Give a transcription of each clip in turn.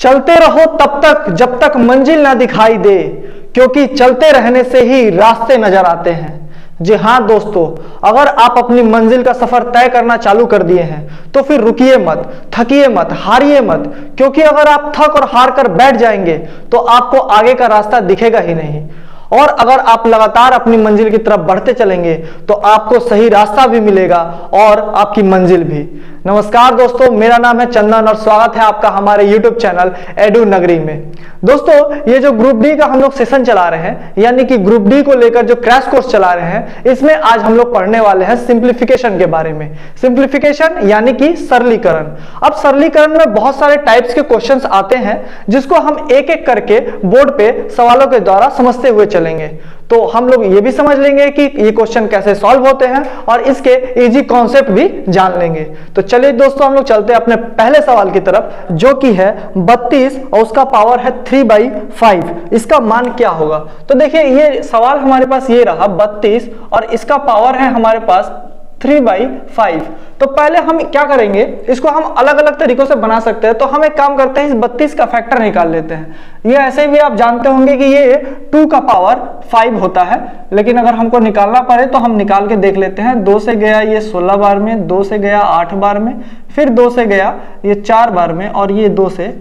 चलते रहो तब तक जब तक मंजिल ना दिखाई दे, क्योंकि चलते रहने से ही रास्ते नजर आते हैं। जी हाँ दोस्तों, अगर आप अपनी मंजिल का सफर तय करना चालू कर दिए हैं तो फिर रुकिए मत, थकिए मत, हारिए मत, क्योंकि अगर आप थक और हार कर बैठ जाएंगे तो आपको आगे का रास्ता दिखेगा ही नहीं। और अगर आप लगातार अपनी मंजिल की तरफ बढ़ते चलेंगे तो आपको सही रास्ता भी मिलेगा और आपकी मंजिल भी। नमस्कार दोस्तों, मेरा नाम है चंदन और स्वागत है आपका हमारे YouTube चैनल एडू नगरी में। दोस्तों, ये जो ग्रुप डी का हम लोग सेशन चला रहे हैं, यानी कि ग्रुप डी को लेकर जो क्रैश कोर्स चला रहे हैं, इसमें आज हम लोग पढ़ने वाले हैं सिंप्लीफिकेशन के बारे में। सिंप्लीफिकेशन यानी कि सरलीकरण। अब सरलीकरण में बहुत सारे टाइप्स के क्वेश्चंस आते हैं जिसको हम एक एक करके बोर्ड पे सवालों के द्वारा समझते हुए चलेंगे। तो हम लोग ये भी समझ लेंगे कि ये क्वेश्चन कैसे सॉल्व होते हैं और इसके इजी कॉन्सेप्ट भी जान लेंगे। तो चलिए दोस्तों, हम लोग चलते हैं अपने पहले सवाल की तरफ, जो कि है 32 और उसका पावर है 3/5। इसका मान क्या होगा? तो देखिए, ये सवाल हमारे पास ये रहा 32 और इसका पावर है हमारे पास 3/5। तो पहले हम क्या करेंगे, इसको हम अलग अलग तरीकों से बना सकते हैं। तो हम एक काम करते हैं, इस 32 का फैक्टर निकाल लेते हैं। ये ऐसे भी आप जानते होंगे कि ये 2 का पावर 5 होता है, लेकिन अगर हमको निकालना पड़े तो हम निकाल के देख लेते हैं। 2 से गया ये 16 बार में, 2 से गया 8 बार में, फिर 2 से गया ये 4 बार में और ये 2 से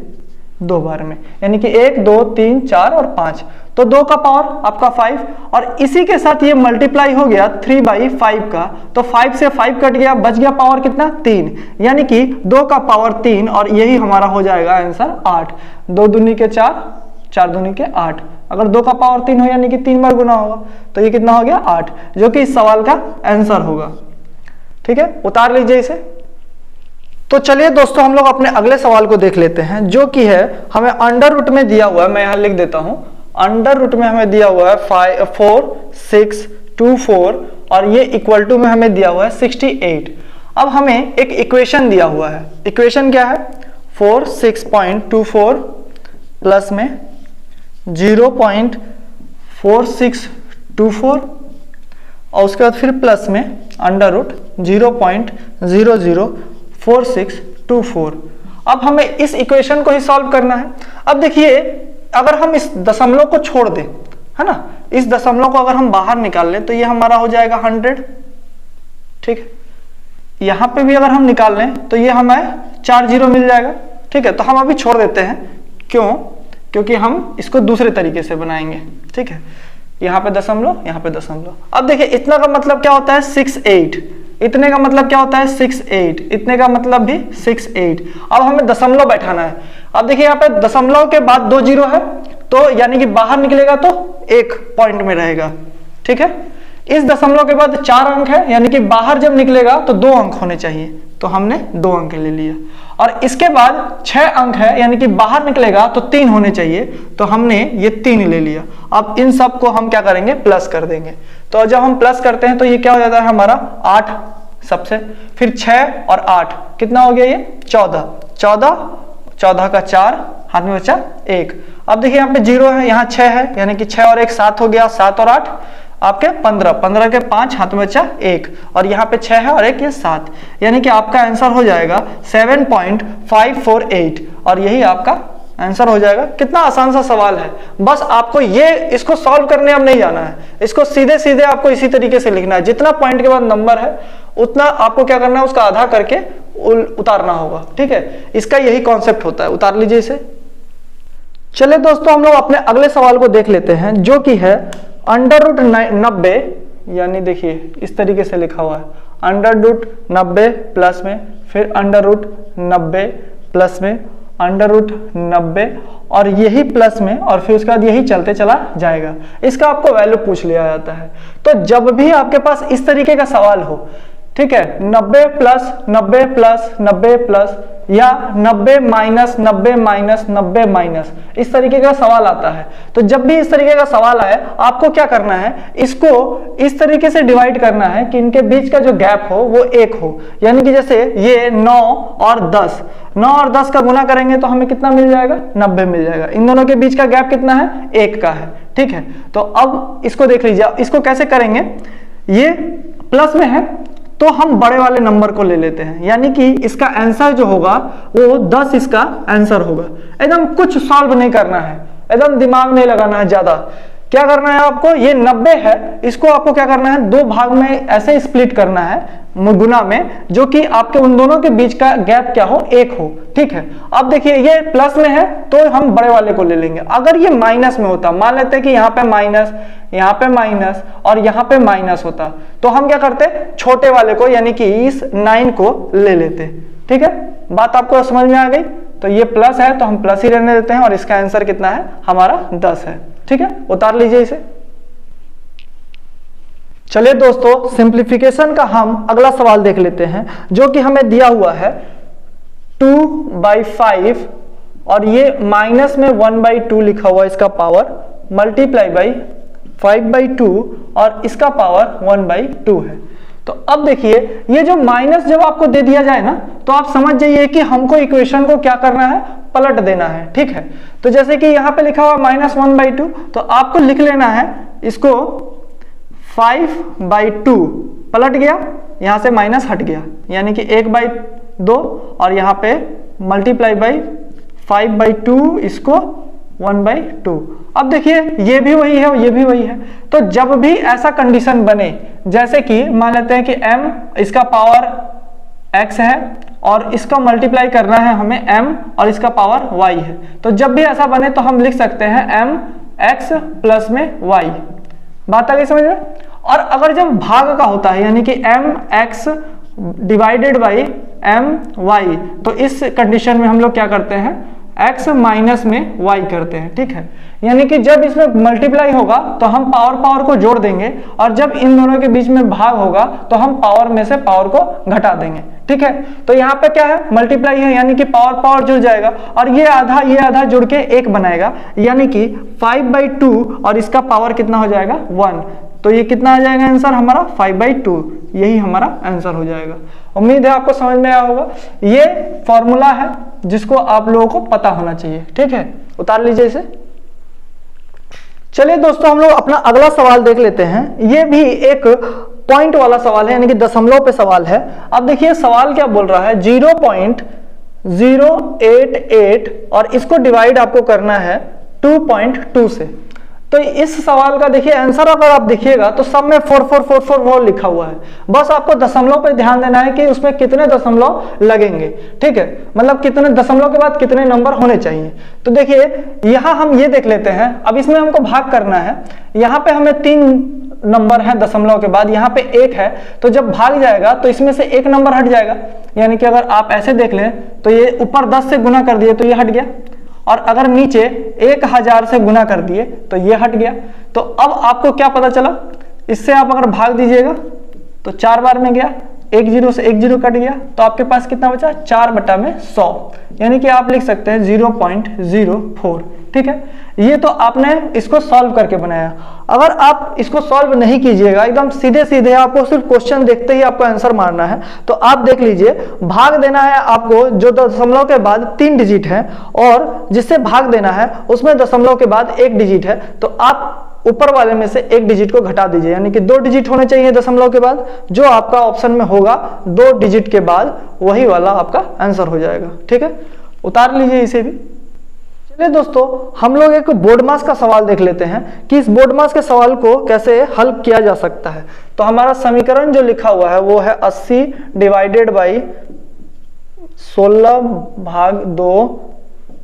2 बार में, यानी कि 1 2 3 4 और 5। तो 2 का पावर आपका 5 और इसी के साथ ये मल्टीप्लाई हो गया 3/5 का। तो 5 से 5 कट गया, बच गया पावर कितना? 3, यानी कि 2 का पावर 3 और यही हमारा हो जाएगा आंसर 8। 2 दूनी के 4, 4 दूनी के 8। अगर 2 का पावर 3 हो यानी कि 3 बार गुना होगा, तो ये कितना हो गया? 8, जो कि इस सवाल का आंसर होगा। ठीक है, उतार लीजिए इसे। तो चलिए दोस्तों, हम लोग अपने अगले सवाल को देख लेते हैं, जो कि है हमें अंडर रूट में दिया हुआ है। मैं यहां लिख देता हूं, अंडर रूट में हमें दिया हुआ है 4 6 2 4 और ये इक्वल टू में हमें दिया हुआ है 68। अब हमें एक इक्वेशन दिया हुआ है। इक्वेशन क्या है? 4 6.24 प्लस में 0.4624 और उसके बाद फिर प्लस में अंडर रूट 0.004624। अब हमें इस इक्वेशन को ही सॉल्व करना है। अब देखिए, अगर हम इस दशमलव को छोड़ दें, है ना, इस दशमलव को अगर हम बाहर निकाल लें तो ये हमारा हो जाएगा 100। ठीक है, यहां पे भी अगर हम निकाल लें तो ये हमें 4 0 मिल जाएगा। ठीक है, तो हम अभी छोड़ देते हैं। क्यों? क्योंकि हम इसको दूसरे तरीके से बनाएंगे। ठीक है, यहाँ पे दशमलव, यहाँ पे दशमलव। अब देखिए, इतना का मतलब क्या होता है? 68। इतने का मतलब क्या होता है? 68। इतने का मतलब भी 68। अब हमें दशमलव बैठाना है। अब देखिए, यहाँ पे दशमलव के बाद 2 0 है, तो यानी कि बाहर निकलेगा तो 1 पॉइंट में रहेगा। ठीक है, इस दशमलव के बाद 4 अंक है, यानी कि बाहर जब निकलेगा तो 2 अंक होने चाहिए, तो हमने 2 अंक ले लिया। और इसके बाद 6 अंक है, यानी कि बाहर निकलेगा तो 3 होने चाहिए, तो हमने ये 3 ले लिया। अब इन सब को हम क्या करेंगे? प्लस कर देंगे। तो जब हम प्लस करते हैं तो ये क्या हो जाता है हमारा? 8 सबसे, फिर 6 और 8 कितना हो गया? ये 14। 14 का 4, हाथ में बचा 1। अब देखिए, यहाँ पे 0 है, यहाँ 6 है, यानी कि 6 और 1 7 हो गया। 7 और 8 आपके 15, 15 के 5, हाथ में बचा 1 और यहाँ पे 6 है और 1 ये 7, यानी कि आपका आंसर हो जाएगा 7.548 और यही आपका आंसर हो जाएगा। कितना आसान सा सवाल है, बस आपको इसको सॉल्व करने अब नहीं जाना है, इसको सीधे सीधे आपको इसी तरीके से लिखना है। जितना पॉइंट के बाद नंबर है उतना आपको क्या करना है? उसका आधा करके उतारना होगा। ठीक है, इसका यही कॉन्सेप्ट होता है। उतार लीजिए इसे। चलिए दोस्तों, हम लोग अपने अगले सवाल को देख लेते हैं, जो कि है अंडर रूट 90, यानी देखिए इस तरीके से लिखा हुआ है, अंडर रूट 90 प्लस में, फिर अंडर रूट 90 प्लस में, अंडर रूट 90 और यही प्लस में, और फिर उसके बाद यही चलते चला जाएगा। इसका आपको वैल्यू पूछ लिया जाता है। तो जब भी आपके पास इस तरीके का सवाल हो, ठीक है, 90 प्लस 90 प्लस 90 प्लस या 90 माइनस 90 माइनस 90 माइनस, इस तरीके का सवाल आता है। तो जब भी इस तरीके का सवाल आए, आपको क्या करना है? इसको इस तरीके से डिवाइड करना है कि इनके बीच का जो गैप हो वो 1 हो, यानी कि जैसे ये 9 और 10, 9 और 10 का गुना करेंगे तो हमें कितना मिल जाएगा? 90 मिल जाएगा। इन दोनों के बीच का गैप कितना है? 1 का है। ठीक है, तो अब इसको देख लीजिए, इसको कैसे करेंगे? ये प्लस में है तो हम बड़े वाले नंबर को ले लेते हैं, यानी कि इसका आंसर जो होगा वो 10 इसका आंसर होगा। एकदम कुछ सॉल्व नहीं करना है, एकदम दिमाग नहीं लगाना है ज्यादा। क्या करना है आपको, ये 90 है, इसको आपको क्या करना है, दो भाग में ऐसे स्प्लिट करना है गुना में, जो कि आपके उन दोनों के बीच का गैप क्या हो, 1 हो। ठीक है, अब देखिए ये प्लस में है तो हम बड़े वाले को ले लेंगे। अगर ये माइनस में होता, मान लेते हैं कि यहाँ पे माइनस, यहाँ पे माइनस और यहाँ पे माइनस होता, तो हम क्या करते, छोटे वाले को यानी कि इस 9 को ले लेते। ठीक है, बात आपको समझ में आ गई। तो ये प्लस है तो हम प्लस ही रहने देते हैं और इसका आंसर कितना है हमारा 10 है। ठीक है, उतार लीजिए इसे। चलिए दोस्तों, सिंप्लीफिकेशन का हम अगला सवाल देख लेते हैं, जो कि हमें दिया हुआ है 2/5 और ये माइनस में 1/2 लिखा हुआ है इसका पावर, मल्टीप्लाई बाई 5/2 और इसका पावर 1/2 है। तो अब देखिए ये जो माइनस जब आपको दे दिया जाए ना, तो आप समझ जाइए कि हमको इक्वेशन को क्या करना है, पलट देना है। ठीक है, तो जैसे कि यहाँ पे लिखा हुआ -1/2, तो आपको लिख लेना है इसको 5/2, पलट गया, यहां से माइनस हट गया, यानी कि 1/2 और यहाँ पे मल्टीप्लाई बाई 5/2, इसको 1/2। अब देखिए ये भी वही है, ये भी वही है। तो जब भी ऐसा कंडीशन बने, जैसे कि मान लेते हैं कि m इसका पावर x है और इसका मल्टीप्लाई करना है हमें m और इसका पावर y है, तो जब भी ऐसा बने तो हम लिख सकते हैं mx प्लस में y। बात आ गई समझ में। और अगर जब भाग का होता है, यानी कि mx डिवाइडेड बाई my, तो इस कंडीशन में हम लोग क्या करते हैं, x माइनस में y करते हैं। ठीक है, यानी कि जब इसमें मल्टीप्लाई होगा तो हम पावर को जोड़ देंगे, और जब इन दोनों के बीच में भाग होगा तो हम पावर में से पावर को घटा देंगे। ठीक है, तो यहाँ पे क्या है, मल्टीप्लाई है, यानी कि पावर जुड़ जाएगा और ये आधा जुड़ के 1 बनाएगा, यानी कि 5/2 और इसका पावर कितना हो जाएगा 1। तो ये कितना आ जाएगा आंसर हमारा 5/2, यही हमारा आंसर हो जाएगा। उम्मीद है आपको समझ में आया होगा। ये फॉर्मूला है जिसको आप लोगों को पता होना चाहिए। ठीक है, उतार लीजिए इसे। चलिए दोस्तों, हम लोग अपना अगला सवाल देख लेते हैं। ये भी एक पॉइंट वाला सवाल है, यानी कि दशमलव पे सवाल है। अब देखिए सवाल क्या बोल रहा है, 0.088 और इसको डिवाइड आपको करना है 2.2 से। तो इस सवाल का देखिए आंसर अगर आप देखिएगा तो सब में 4444 लिखा हुआ है। बस आपको दशमलव पे ध्यान देना है कि उसमें कितने दशमलव लगेंगे। ठीक है, मतलब कितने दशमलव के बाद कितने नंबर होने चाहिए। तो देखिए यहाँ हम ये देख लेते हैं। अब इसमें हमको भाग करना है, यहाँ पे हमें 3 नंबर है दशमलव के बाद, यहाँ पे 1 है, तो जब भाग जाएगा तो इसमें से 1 नंबर हट जाएगा। यानी कि अगर आप ऐसे देख लें तो ये ऊपर 10 से गुना कर दिए तो ये हट गया, और अगर नीचे 1000 से गुना कर दिए तो ये हट गया। तो अब आपको क्या पता चला, इससे आप अगर भाग दीजिएगा तो 4 बार में गया, 1 0 से 1 0 कट गया, तो आपके पास कितना बचा 4/100, यानी कि आप लिख सकते हैं 0.04। ठीक है, ये तो आपने इसको सॉल्व करके बनाया। अगर आप इसको सॉल्व नहीं कीजिएगा, एकदम सीधे सीधे आपको सिर्फ क्वेश्चन देखते ही आपको आंसर मारना है, तो आप देख लीजिए भाग देना है आपको, जो दशमलव के बाद 3 डिजिट है और जिससे भाग देना है उसमें दशमलव के बाद 1 डिजिट है, तो आप ऊपर वाले में से 1 डिजिट को घटा दीजिए, यानी कि 2 डिजिट होने चाहिए दशमलव के बाद। जो आपका ऑप्शन में होगा 2 डिजिट के बाद, वही वाला आपका आंसर हो जाएगा। ठीक है, उतार लीजिए इसे भी। चलिए दोस्तों, हम लोग एक बोर्ड मास का सवाल देख लेते हैं कि इस बोर्ड मास के सवाल को कैसे हल किया जा सकता है। तो हमारा समीकरण जो लिखा हुआ है वो है 80 डिवाइडेड बाई 16/2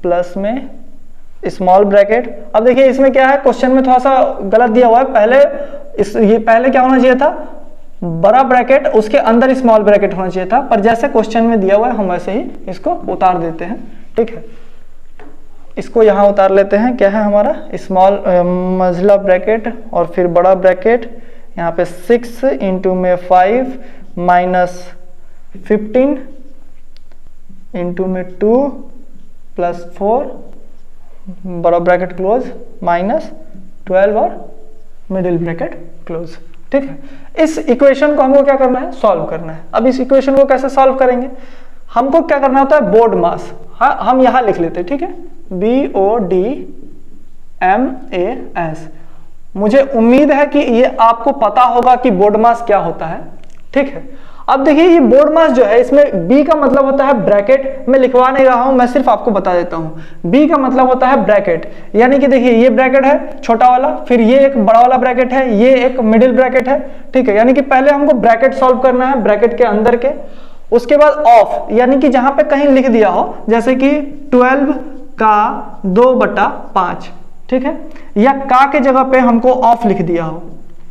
प्लस में स्मॉल ब्रैकेट। अब देखिए इसमें क्या है, क्वेश्चन में थोड़ा सा गलत दिया हुआ है। पहले क्या होना चाहिए था, बड़ा ब्रैकेट उसके अंदर स्मॉल ब्रैकेट होना चाहिए था, पर जैसे क्वेश्चन में दिया हुआ है हम वैसे ही इसको उतार देते हैं। ठीक है, इसको यहाँ उतार लेते हैं। क्या है हमारा, स्मॉल मझला ब्रैकेट और फिर बड़ा ब्रैकेट, यहाँ पे 6 इंटू में 5 माइनस 15 इंटू में 2 प्लस 4 बड़ा ब्रैकेट क्लोज माइनस 12 और मिडिल ब्रैकेट क्लोज। ठीक है, इस इक्वेशन को हमको क्या करना है, सॉल्व करना है। अब इस इक्वेशन को कैसे सॉल्व करेंगे, हमको क्या करना होता है, बोर्ड मास। हाँ, हम यहां लिख लेते हैं। ठीक है, BODMAS। मुझे उम्मीद है कि ये आपको पता होगा कि बोर्ड मास क्या होता है। ठीक है, अब देखिए ये बोर्ड मास जो है, इसमें बी का मतलब होता है ब्रैकेट, मैं लिखवा नहीं रहा हूं, मैं सिर्फ आपको बता देता हूं। बी का मतलब होता है ब्रैकेट, यानी कि देखिए ये ब्रैकेट है छोटा वाला, फिर ये एक बड़ा वाला ब्रैकेट है, ये एक मिडिल ब्रैकेट है, ठीक है। यानी कि पहले हमको ब्रैकेट सॉल्व करना है, ब्रैकेट के अंदर के, उसके बाद ऑफ, यानी कि जहां पे कहीं लिख दिया हो, जैसे कि 12 का 2/5, ठीक है, या का के जगह पे हमको ऑफ लिख दिया हो,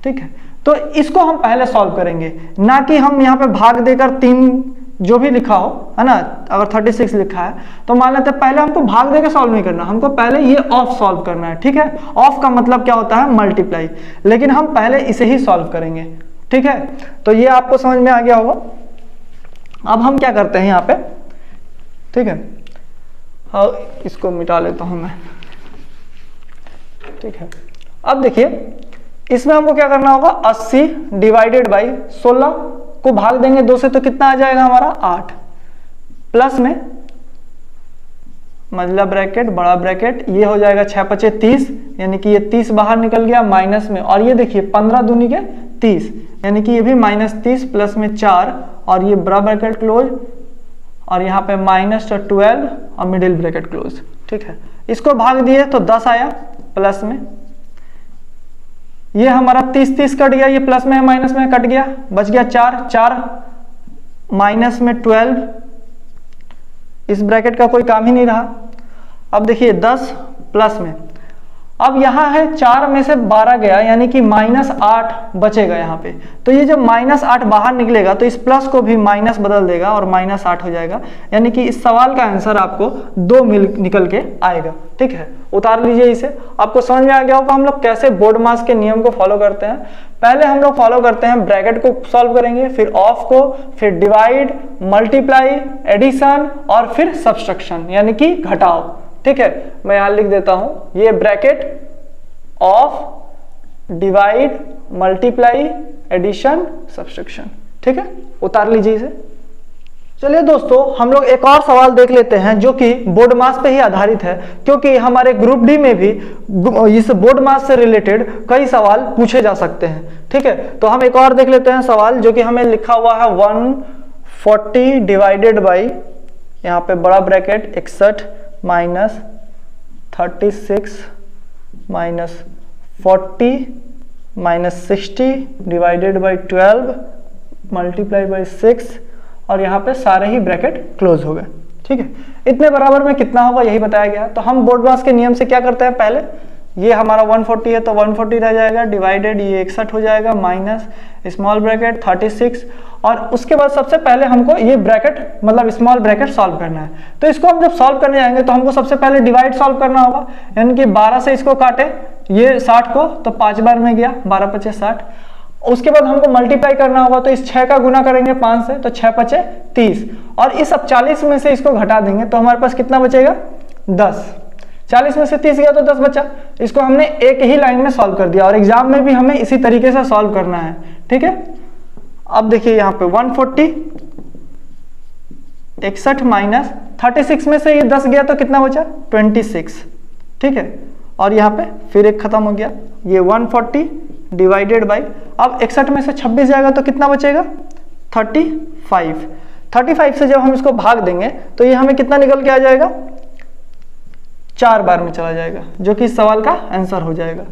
ठीक है। तो इसको हम पहले सॉल्व करेंगे, ना कि हम यहाँ पे भाग देकर 3 जो भी लिखा हो, है ना, अगर 36 लिखा है तो मान लेते हैं पहले हमको भाग देकर सॉल्व नहीं करना, हमको पहले ये ऑफ सॉल्व करना है, ठीक है। ऑफ का मतलब क्या होता है, मल्टीप्लाई, लेकिन हम पहले इसे ही सॉल्व करेंगे, ठीक है। तो ये आपको समझ में आ गया होगा। अब हम क्या करते हैं यहाँ पे, ठीक है, हाँ इसको मिटा लेता हूं मैं, ठीक है। अब देखिए इसमें हमको क्या करना होगा, 80 डिवाइडेड बाई 16 को भाग देंगे 2 से, तो कितना आ जाएगा हमारा 8, प्लस में मंझला ब्रैकेट बड़ा ब्रैकेट, ये हो जाएगा 6×5 = 30, यानी कि ये 30 बाहर निकल गया माइनस में, और ये देखिए 15 दूनी के 30, यानी कि ये भी -30 प्लस में 4, और ये बड़ा ब्रैकेट क्लोज, और यहाँ पे -12 और मिडिल ब्रैकेट क्लोज, ठीक है। इसको भाग दिए तो 10 आया, प्लस में ये हमारा 30 कट गया, ये प्लस में है माइनस में कट गया, बच गया 4 माइनस में 12, इस ब्रैकेट का कोई काम ही नहीं रहा। अब देखिए 10 प्लस में, अब यहाँ है 4 में से 12 गया, यानी कि -8 बचेगा यहाँ पे, तो ये जब -8 बाहर निकलेगा तो इस प्लस को भी माइनस बदल देगा और -8 हो जाएगा, यानी कि इस सवाल का आंसर आपको 2 निकल के आएगा, ठीक है। उतार लीजिए इसे। आपको समझ में आ गया होगा हम लोग कैसे बोर्ड मास के नियम को फॉलो करते हैं। पहले हम लोग फॉलो करते हैं ब्रैकेट को सॉल्व करेंगे, फिर ऑफ को, फिर डिवाइड, मल्टीप्लाई, एडिशन और फिर सब्सट्रैक्शन यानी कि घटाव, ठीक है। मैं यहां लिख देता हूं, ये bracket, of, divide, multiply, addition, subtraction, ठीक है। उतार लीजिए इसे। चलिए दोस्तों हम लोग एक और सवाल देख लेते हैं जो कि बोर्ड मास पे ही आधारित है, क्योंकि हमारे ग्रुप डी में भी इस बोर्ड मास से रिलेटेड कई सवाल पूछे जा सकते हैं, ठीक है। तो हम एक और देख लेते हैं सवाल जो कि हमें लिखा हुआ है 140 डिवाइडेड बाई, यहाँ पे बड़ा bracket 61 minus 36 minus 40 minus 60 divided by 12 multiply by 6, और यहाँ पे सारे ही ब्रैकेट क्लोज हो गए, ठीक है। इतने बराबर में कितना होगा यही बताया गया। तो हम बोर्ड मास के नियम से क्या करते हैं, पहले ये हमारा 140 है तो 140 रह जाएगा, डिवाइडेड ये 61 हो जाएगा, माइनस स्मॉल ब्रैकेट 36, और उसके बाद सबसे पहले हमको ये ब्रैकेट मतलब स्मॉल ब्रैकेट सॉल्व करना है। तो इसको हम जब सॉल्व करने जाएंगे तो हमको सबसे पहले डिवाइड सॉल्व करना होगा, यानी कि 12 से इसको काटे ये 60 को, तो 5 बार में गया, 12 × 5 = 60। उसके बाद हमको मल्टीप्लाई करना होगा, तो इस 6 का गुना करेंगे 5 से, तो 6 × 5 = 30, और इस अब 40 में से इसको घटा देंगे तो हमारे पास कितना बचेगा 10। 40 में से 30 गया तो 10 बचा। इसको हमने एक ही लाइन में सॉल्व कर दिया, और एग्जाम में भी हमें इसी तरीके से सॉल्व करना है, ठीक है। अब देखिए यहाँ पे 140 61 माइनस 36 में से ये 10 गया तो कितना बचा 26, ठीक है। और यहाँ पे फिर एक खत्म हो गया, ये 140 डिवाइडेड बाई, अब 61 में से 26 जाएगा तो कितना बचेगा 35। 35 से जब हम इसको भाग देंगे तो ये हमें कितना निकल के आ जाएगा 4 बार में चला जाएगा, जो कि इस सवाल का आंसर हो जाएगा।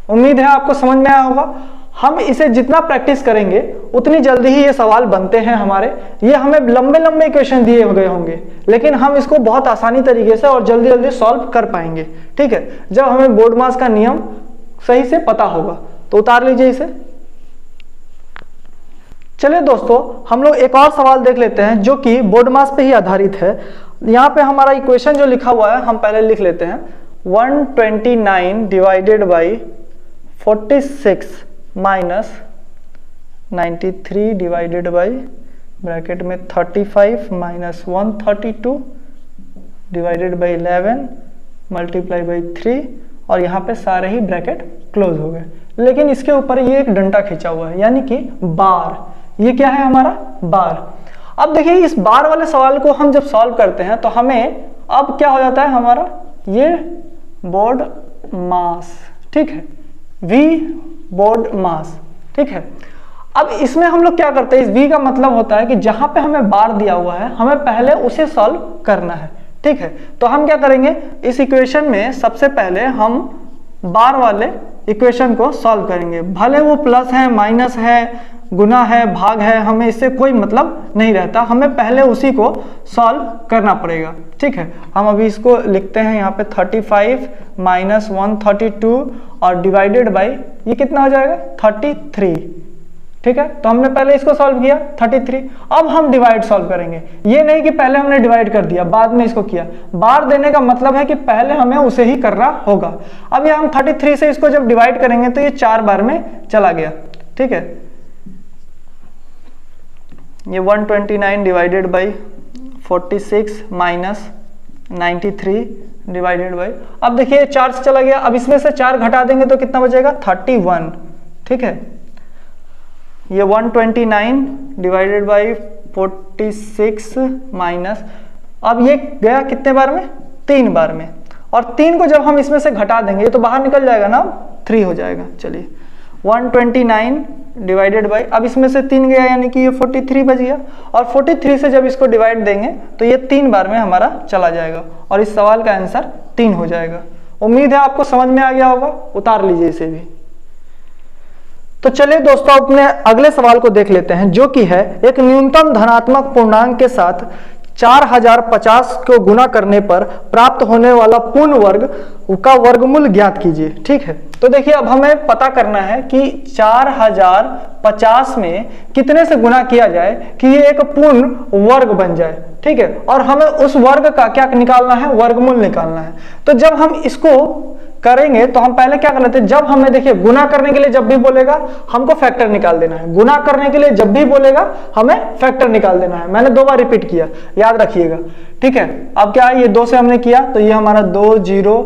उम्मीद है आपको समझ में आया होगा। हम इसे जितना प्रैक्टिस करेंगे उतनी जल्दी ही ये सवाल बनते हैं हमारे। ये हमें लंबे लंबे इक्वेशन दिए गए होंगे, लेकिन हम इसको बहुत आसानी तरीके से और जल्दी जल्दी सॉल्व कर पाएंगे, ठीक है, जब हमें बोर्ड मास का नियम सही से पता होगा। तो उतार लीजिए इसे। चलिए दोस्तों हम लोग एक और सवाल देख लेते हैं जो कि बोर्ड मास पे ही आधारित है। यहाँ पे हमारा इक्वेशन जो लिखा हुआ है हम पहले लिख लेते हैं, 129 divided by 46 minus 93 divided by bracket में 35 minus 132 divided by 11 multiply by 3, और यहाँ पे सारे ही ब्रैकेट क्लोज हो गए। लेकिन इसके ऊपर ये एक डंडा खींचा हुआ है, यानी कि बार। ये क्या है हमारा बार। अब देखिए इस बार वाले सवाल को हम जब सॉल्व करते हैं तो हमें अब क्या हो जाता है, हमारा ये बोर्ड मास, ठीक है, V बोर्ड मास, ठीक है। अब इसमें हम लोग क्या करते हैं, इस v का मतलब होता है कि जहां पे हमें बार दिया हुआ है हमें पहले उसे सॉल्व करना है, ठीक है। तो हम क्या करेंगे, इस इक्वेशन में सबसे पहले हम बार वाले इक्वेशन को सॉल्व करेंगे, भले वो प्लस है, माइनस है, गुना है, भाग है, हमें इससे कोई मतलब नहीं रहता, हमें पहले उसी को सॉल्व करना पड़ेगा, ठीक है। हम अभी इसको लिखते हैं यहाँ पे 35 माइनस 132 और डिवाइडेड बाई ये कितना हो जाएगा 33, ठीक है। तो हमने पहले इसको सॉल्व किया 33, अब हम डिवाइड सॉल्व करेंगे। ये नहीं कि पहले हमने डिवाइड कर दिया बाद में इसको किया, बार देने का मतलब है कि पहले हमें उसे ही करना होगा। अब ये हम 33 से इसको जब डिवाइड करेंगे तो ये 4 बार में चला गया, ठीक है। ये 129 divided by 46 minus 93 divided by, अब देखिए 4 से चला गया, अब इसमें से 4 घटा देंगे तो कितना बचेगा 31, ठीक है। ये 129 डिवाइडेड बाई 46 माइनस, अब ये गया कितने बार में 3 बार में, और 3 को जब हम इसमें से घटा देंगे तो बाहर निकल जाएगा ना, 3 हो जाएगा। चलिए 129 डिवाइडेड बाई, अब इसमें से 3 गया यानी कि ये 43 बच गया, और 43 से जब इसको डिवाइड देंगे तो ये 3 बार में हमारा चला जाएगा और इस सवाल का आंसर 3 हो जाएगा। उम्मीद है आपको समझ में आ गया होगा, उतार लीजिए इसे भी। तो चलिए दोस्तों अपने अगले सवाल को देख लेते हैं, जो कि है एक न्यूनतम धनात्मक पूर्णांक के साथ 4050 को गुना करने पर प्राप्त होने वाला पूर्ण वर्ग का वर्गमूल ज्ञात कीजिए, ठीक है। तो देखिए अब हमें पता करना है कि 4050 में कितने से गुना किया जाए कि ये एक पूर्ण वर्ग बन जाए, ठीक है। और हमें उस वर्ग का क्या निकालना है, वर्गमूल निकालना है। तो जब हम इसको करेंगे तो हम पहले क्या कर लेते हैं, जब हमें देखिए गुना करने के लिए जब भी बोलेगा हमको फैक्टर निकाल देना है, गुना करने के लिए जब भी बोलेगा हमें फैक्टर निकाल देना है। मैंने 2 बार रिपीट किया, याद रखिएगा, ठीक है। अब क्या है, ये 2 से हमने किया तो ये हमारा 2 0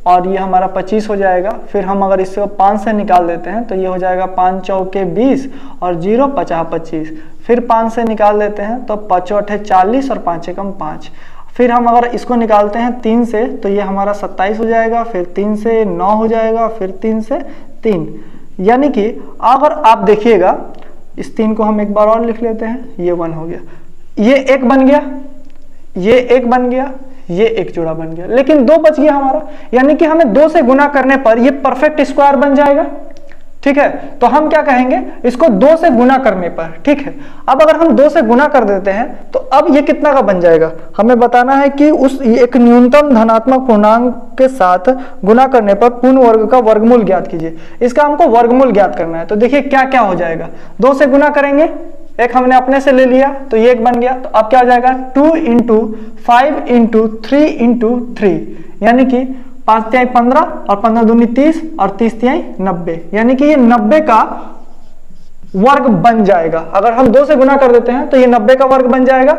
और ये हमारा 25 हो जाएगा। फिर हम अगर इससे 5 से निकाल देते हैं तो ये हो जाएगा 5 चौके 20 और 0 50 25। फिर 5 से निकाल देते हैं तो 5 चौथे 40 और 5 एकम 5। फिर हम अगर इसको निकालते हैं 3 से तो ये हमारा 27 हो जाएगा, फिर 3 से 9 हो जाएगा, फिर 3 से 3, यानी कि अगर आप देखिएगा इस 3 को हम एक बार और लिख लेते हैं, ये 1 हो गया, ये 1 बन गया, ये 1 बन गया, ये 1 जोड़ा बन गया, लेकिन 2 बच गया हमारा, यानी कि हमें 2 से गुना करने पर ये परफेक्ट स्क्वायर बन जाएगा, ठीक है। तो हम क्या कहेंगे, इसको 2 से गुना करने पर, ठीक है। अब अगर हम 2 से गुना कर देते हैं तो अब ये कितना का बन जाएगा, हमें बताना है कि उस एक न्यूनतम धनात्मक पूर्णांक के साथ गुना करने पर पूर्ण वर्ग का वर्गमूल ज्ञात कीजिए। इसका हमको वर्गमूल ज्ञात करना है। तो देखिए क्या क्या हो जाएगा, 2 से गुना करेंगे, एक हमने अपने से ले लिया तो ये 1 बन गया, तो अब क्या हो जाएगा 2 × 5 × 3 × 3, यानी कि 5 तिहाई 15 और 15 दूनी 30 और 30 तिहाई 90, यानी कि ये 90 का वर्ग बन जाएगा। अगर हम 2 से गुना कर देते हैं तो ये 90 का वर्ग बन जाएगा।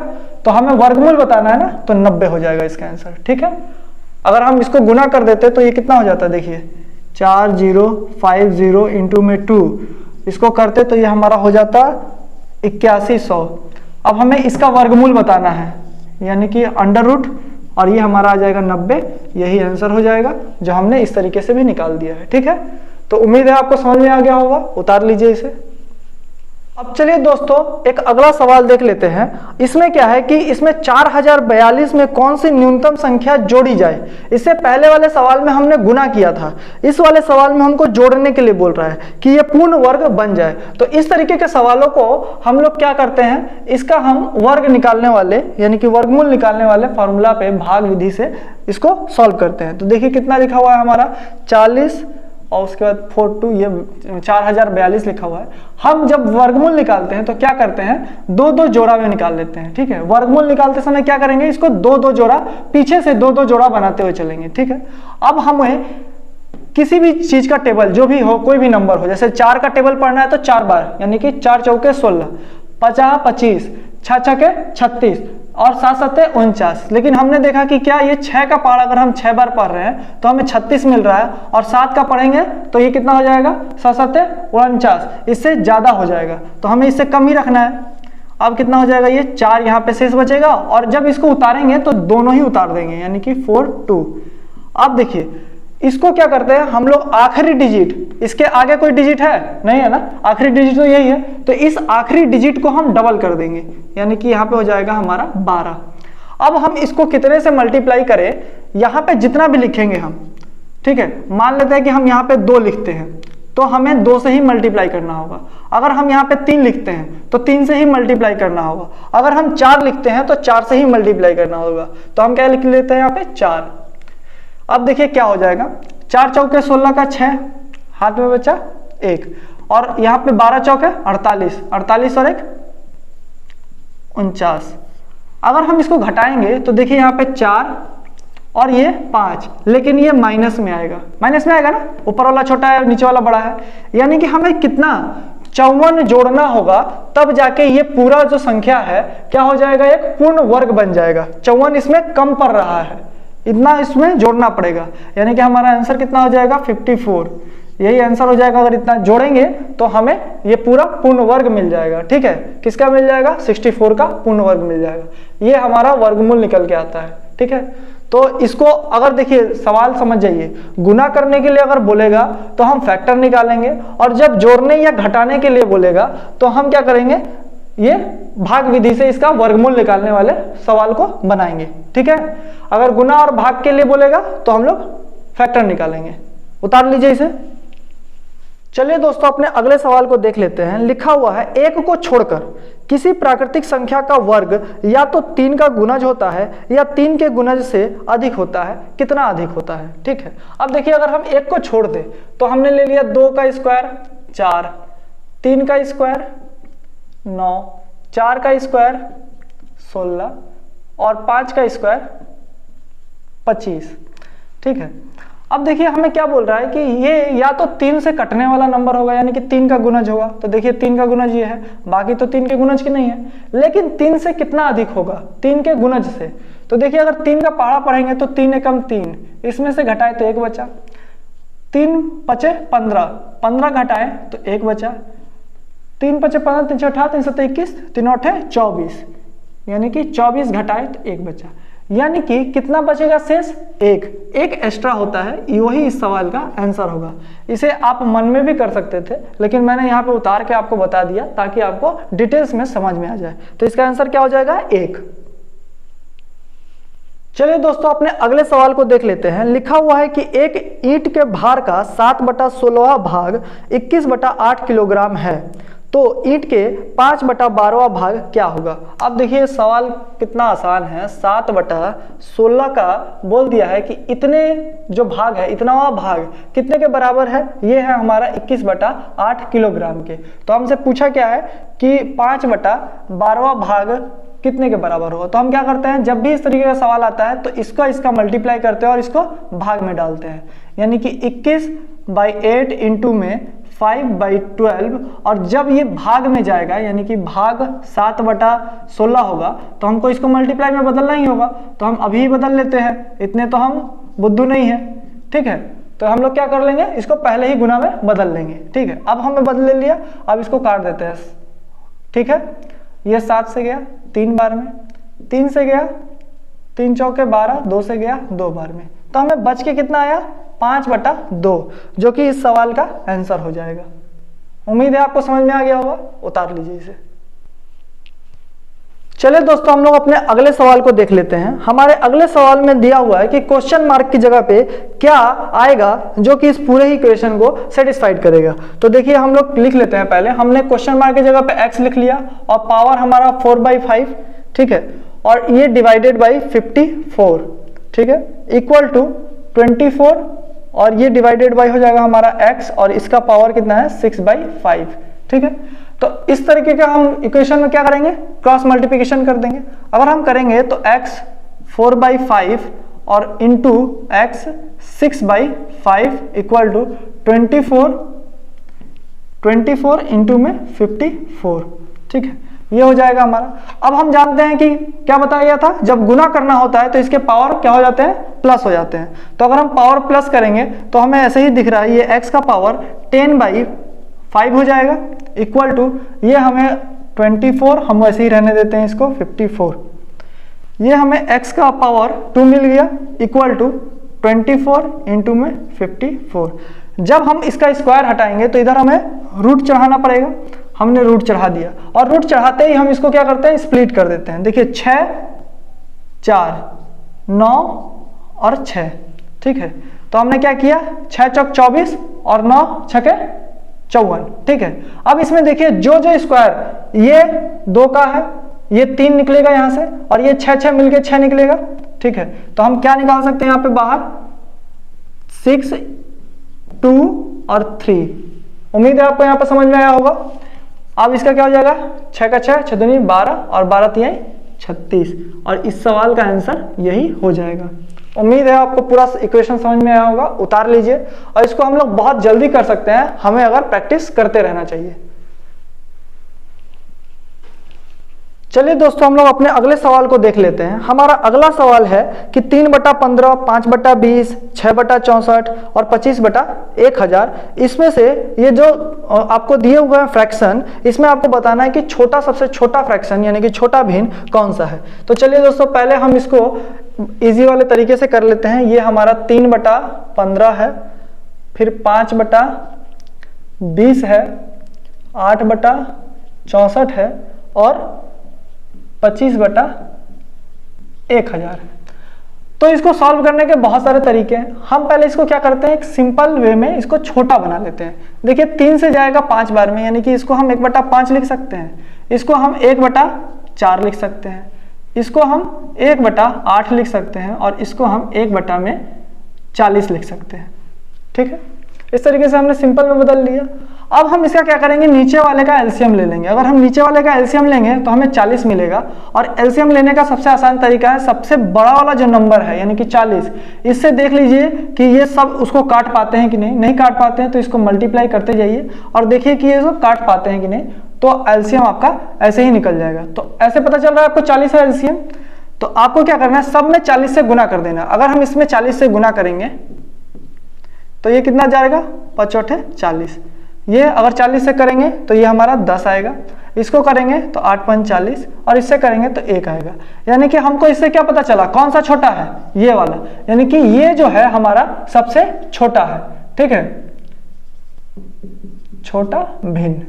तो हमें वर्गमूल बताना है ना, तो 90 हो जाएगा इसका आंसर, ठीक है। अगर हम इसको गुना कर देते तो ये कितना हो जाता है, देखिए 4050 इंटू में 2, इसको करते तो ये हमारा हो जाता 8100। अब हमें इसका वर्गमूल बताना है, यानी कि अंडर रूट, और ये हमारा आ जाएगा 90, यही आंसर हो जाएगा जो हमने इस तरीके से भी निकाल दिया है, ठीक है। तो उम्मीद है आपको समझ में आ गया होगा, उतार लीजिए इसे। अब चलिए दोस्तों एक अगला सवाल देख लेते हैं। इसमें क्या है कि इसमें 4042 में कौन सी न्यूनतम संख्या जोड़ी जाए। इससे पहले वाले सवाल में हमने गुना किया था, इस वाले सवाल में हमको जोड़ने के लिए बोल रहा है कि ये पूर्ण वर्ग बन जाए। तो इस तरीके के सवालों को हम लोग क्या करते हैं, इसका हम वर्ग निकालने वाले यानी कि वर्गमूल निकालने वाले फॉर्मूला पे भाग विधि से इसको सॉल्व करते हैं। तो देखिए कितना लिखा हुआ है हमारा 40 और उसके बाद 42, ये 4042 लिखा हुआ है। हम जब वर्गमूल निकालते हैं तो क्या करते हैं, 2-2 जोड़ा में निकाल लेते हैं, ठीक है। वर्गमूल निकालते समय क्या करेंगे, इसको 2-2 जोड़ा पीछे से 2-2 जोड़ा बनाते हुए चलेंगे, ठीक है। अब हमें किसी भी चीज का टेबल जो भी हो, कोई भी नंबर हो, जैसे 4 का टेबल पढ़ना है तो 4 बार, यानी कि 4 चौके 16, 50 25, 6 छके 36 और 7 सत्ते 49। लेकिन हमने देखा कि क्या ये 6 का पहाड़ अगर हम 6 बार पढ़ रहे हैं तो हमें 36 मिल रहा है, और 7 का पढ़ेंगे तो ये कितना हो जाएगा 7 सत्ते 49, इससे ज्यादा हो जाएगा। तो हमें इससे कम ही रखना है। अब कितना हो जाएगा, ये 4 यहाँ पे शेष बचेगा, और जब इसको उतारेंगे तो दोनों ही उतार देंगे, यानी कि 4 2। अब देखिए इसको क्या करते हैं हम लोग, आखिरी डिजिट, इसके आगे कोई डिजिट है नहीं है ना, आखिरी डिजिट तो यही है, तो इस आखिरी डिजिट को हम डबल कर देंगे, यानी कि यहाँ पे हो जाएगा हमारा 12। अब हम इसको कितने से मल्टीप्लाई करें, यहाँ पे जितना भी लिखेंगे हम, ठीक है, मान लेते हैं कि हम यहाँ पे 2 लिखते हैं तो हमें 2 से ही मल्टीप्लाई करना होगा। अगर हम यहाँ पे 3 लिखते हैं तो 3 से ही मल्टीप्लाई करना होगा। अगर हम 4 लिखते हैं तो 4 से ही मल्टीप्लाई करना होगा। तो हम क्या लिख लेते हैं यहाँ पे 4। अब देखिए क्या हो जाएगा, 4 चौके 16 का 6, हाथ में बचा 1, और यहाँ पे 12 चौके 48, 48 और 1 49। अगर हम इसको घटाएंगे तो देखिए यहाँ पे 4 और ये 5, लेकिन ये माइनस में आएगा, माइनस में आएगा ना, ऊपर वाला छोटा है नीचे वाला बड़ा है, यानी कि हमें कितना 54 जोड़ना होगा, तब जाके ये पूरा जो संख्या है क्या हो जाएगा, एक पूर्ण वर्ग बन जाएगा। 54 इसमें कम पड़ रहा है, इतना इसमें जोड़ना पड़ेगा, यानी कि हमारा आंसर कितना हो जाएगा 54, यही आंसर हो जाएगा। अगर इतना जोड़ेंगे तो हमें ये पूरा पूर्ण वर्ग मिल जाएगा, ठीक है, किसका मिल जाएगा, 64 का पूर्ण वर्ग मिल जाएगा। ये हमारा वर्गमूल निकल के आता है, ठीक है। तो इसको अगर देखिए सवाल समझ जाइए, गुना करने के लिए अगर बोलेगा तो हम फैक्टर निकालेंगे, और जब जोड़ने या घटाने के लिए बोलेगा तो हम क्या करेंगे, ये भाग विधि से इसका वर्गमूल निकालने वाले सवाल को बनाएंगे, ठीक है। अगर गुना और भाग के लिए बोलेगा तो हम लोग फैक्टर निकालेंगे। उतार लीजिए इसे। चलिए दोस्तों अपने अगले सवाल को देख लेते हैं। लिखा हुआ है, 1 को छोड़कर किसी प्राकृतिक संख्या का वर्ग या तो 3 का गुणज होता है या 3 के गुणज से अधिक होता है, कितना अधिक होता है, ठीक है। अब देखिए अगर हम 1 को छोड़ दें तो हमने ले लिया 2 का स्क्वायर 4, 3 का स्क्वायर 9, 4 का स्क्वायर 16 और 5 का स्क्वायर 25, ठीक है। अब देखिए हमें क्या बोल रहा है कि ये या तो 3 से कटने वाला नंबर होगा, यानी कि 3 का गुणज होगा, तो देखिए 3 का गुणज ये है, बाकी तो 3 के गुणज की नहीं है, लेकिन 3 से कितना अधिक होगा, 3 के गुणज से। तो देखिए अगर 3 का पहाड़ा पढ़ेंगे तो 3 एकम 3, इसमें से घटाए तो 1 बचा, 3 पचे 15, 15 घटाए तो 1 बचा, 3 पचे 15, 3 18, 3 7 21, 3 8 24, यानी कि 24 घटाए तो 1 बचा, यानी कि कितना बचेगा शेष, 1 एक्स्ट्रा होता है, वही इस सवाल का आंसर होगा। इसे आप मन में भी कर सकते थे, लेकिन मैंने यहाँ पे उतार के आपको बता दिया ताकि आपको डिटेल्स में समझ में आ जाए। तो इसका आंसर क्या हो जाएगा, 1। चलिए दोस्तों अपने अगले सवाल को देख लेते हैं। लिखा हुआ है कि एक ईंट के भार का 7/16 भाग 21/8 किलोग्राम है, तो ईंट के 5/12 भाग क्या होगा। अब देखिए सवाल कितना आसान है, 7/16 का बोल दिया है कि इतने जो भाग है, इतना भाग कितने के बराबर है, ये है हमारा 21/8 किलोग्राम के। तो हमसे पूछा क्या है कि 5/12 भाग कितने के बराबर होगा। तो हम क्या करते हैं, जब भी इस तरीके का सवाल आता है तो इसका मल्टीप्लाई करते हैं और इसको भाग में डालते हैं, यानी कि 21/8 इंटू में 5/12, और जब ये भाग में जाएगा यानी कि भाग 7/16 होगा तो हमको इसको मल्टीप्लाई में बदलना ही होगा। तो हम अभी बदल लेते हैं, इतने तो हम बुद्धू नहीं है, ठीक है। तो हम लोग क्या कर लेंगे, इसको पहले ही गुना में बदल लेंगे, ठीक है। अब हमने बदल लिया, अब इसको काट देते हैं, ठीक है। ये 7 से गया 3 बार में, 3 से गया 3 चौके 12, 2 से गया 2 बार में, तो हमें बच के कितना आया 5/2, जो कि इस सवाल का आंसर हो जाएगा। उम्मीद है आपको समझ में आ गया होगा। उतार लीजिए इसे। चलिए दोस्तों हम लोग अपने अगले सवाल को देख लेते हैं। हमारे अगले सवाल में दिया हुआ है कि क्वेश्चन मार्क की जगह पे क्या आएगा जो कि इस पूरे ही क्वेश्चन को सेटिस्फाइड करेगा। तो देखिए हम लोग लिख लेते हैं, पहले हमने क्वेश्चन मार्क की जगह पे x लिख लिया और पावर हमारा 4/5, ठीक है, और ये डिवाइडेड बाई 54, ठीक है, इक्वल टू 24, और ये डिवाइडेड बाई हो जाएगा हमारा x, और इसका पावर कितना है 6/5, ठीक है। तो इस तरीके का हम इक्वेशन में क्या करेंगे, क्रॉस मल्टीप्लिकेशन कर देंगे। अगर हम करेंगे तो x 4/5 और into x 6/5 equal to 24 into में 54, ठीक है, ये हो जाएगा हमारा। अब हम जानते हैं कि क्या बताया गया था, जब गुना करना होता है तो इसके पावर क्या हो जाते हैं, प्लस हो जाते हैं। तो अगर हम पावर प्लस करेंगे तो हमें ऐसे ही दिख रहा है, ये x का पावर 10/5 हो जाएगा, इक्वल टू ये हमें 24, हम वैसे ही रहने देते हैं इसको 54, ये हमें x का पावर 2 मिल गया, इक्वल टू 24 इंटू में 54। जब हम इसका स्क्वायर हटाएंगे तो इधर हमें रूट चढ़ाना पड़ेगा, हमने रूट चढ़ा दिया और रूट चढ़ाते ही हम इसको क्या करते हैं, स्प्लिट कर देते हैं। देखिए 6 4 9 और 6, ठीक है। तो हमने क्या किया, 6 चौक 24 और 9 छके 54, ठीक है। अब इसमें देखिए जो जो स्क्वायर, ये 2 का है, ये 3 निकलेगा यहाँ से और ये 6 6 मिलके 6 निकलेगा, ठीक है। तो हम क्या निकाल सकते हैं यहाँ पे बाहर, 6 2 और 3। उम्मीद है आपको यहाँ पे समझ में आया होगा। अब इसका क्या हो जाएगा, 6 का 6 6 दूनी 12 और 12 3 36 और इस सवाल का आंसर यही हो जाएगा। उम्मीद है आपको पूरा इक्वेशन समझ में आया होगा। उतार लीजिए और इसको हम लोग बहुत जल्दी कर सकते हैं, हमें अगर प्रैक्टिस करते रहना चाहिए। चलिए दोस्तों हम लोग अपने अगले सवाल को देख लेते हैं। हमारा अगला सवाल है कि 3/15, 5/20, 6/64 और 25/1000, इसमें से ये जो आपको दिए हुए हैं फ्रैक्शन, इसमें आपको बताना है कि छोटा, सबसे छोटा फ्रैक्शन यानी कि छोटा भिन्न कौन सा है। तो चलिए दोस्तों पहले हम इसको इजी वाले तरीके से कर लेते हैं। ये हमारा 3/15 है, फिर 5/20 है, 8/64 है और 25/1000 है। तो इसको सॉल्व करने के बहुत सारे तरीके हैं। हम पहले इसको क्या करते हैं, एक सिंपल वे में इसको छोटा बना लेते हैं। देखिए 3 से जाएगा 5 बार में, यानी कि इसको हम 1/5 लिख सकते हैं, इसको हम 1/4 लिख सकते हैं, इसको हम 1/8 लिख सकते हैं और इसको हम 1/40 लिख सकते हैं, ठीक है। इस तरीके से हमने सिंपल में बदल लिया। अब हम इसका क्या करेंगे, नीचे वाले का एलसीएम ले लेंगे। अगर हम नीचे वाले का एलसीएम लेंगे तो हमें 40 मिलेगा और एलसीएम लेने का सबसे आसान तरीका है, सबसे बड़ा वाला जो नंबर है यानी कि 40, इससे देख लीजिए कि ये सब उसको काट पाते हैं कि नहीं। नहीं काट पाते हैं तो इसको मल्टीप्लाई करते जाइए और देखिए कि ये सब काट पाते हैं कि नहीं, तो एलसीएम आपका ऐसे ही निकल जाएगा। तो ऐसे पता चल रहा है आपको 40 है एलसीएम। तो आपको क्या करना है, सब में 40 से गुना कर देना। अगर हम इसमें 40 से गुना करेंगे तो ये कितना जाएगा, 5 40। ये अगर 40 से करेंगे तो ये हमारा 10 आएगा, इसको करेंगे तो 8 5 40 और इससे करेंगे तो 1 आएगा। यानी कि हमको इससे क्या पता चला, कौन सा छोटा है, ये वाला, यानी कि ये जो है हमारा सबसे छोटा है, ठीक है, छोटा भिन्न,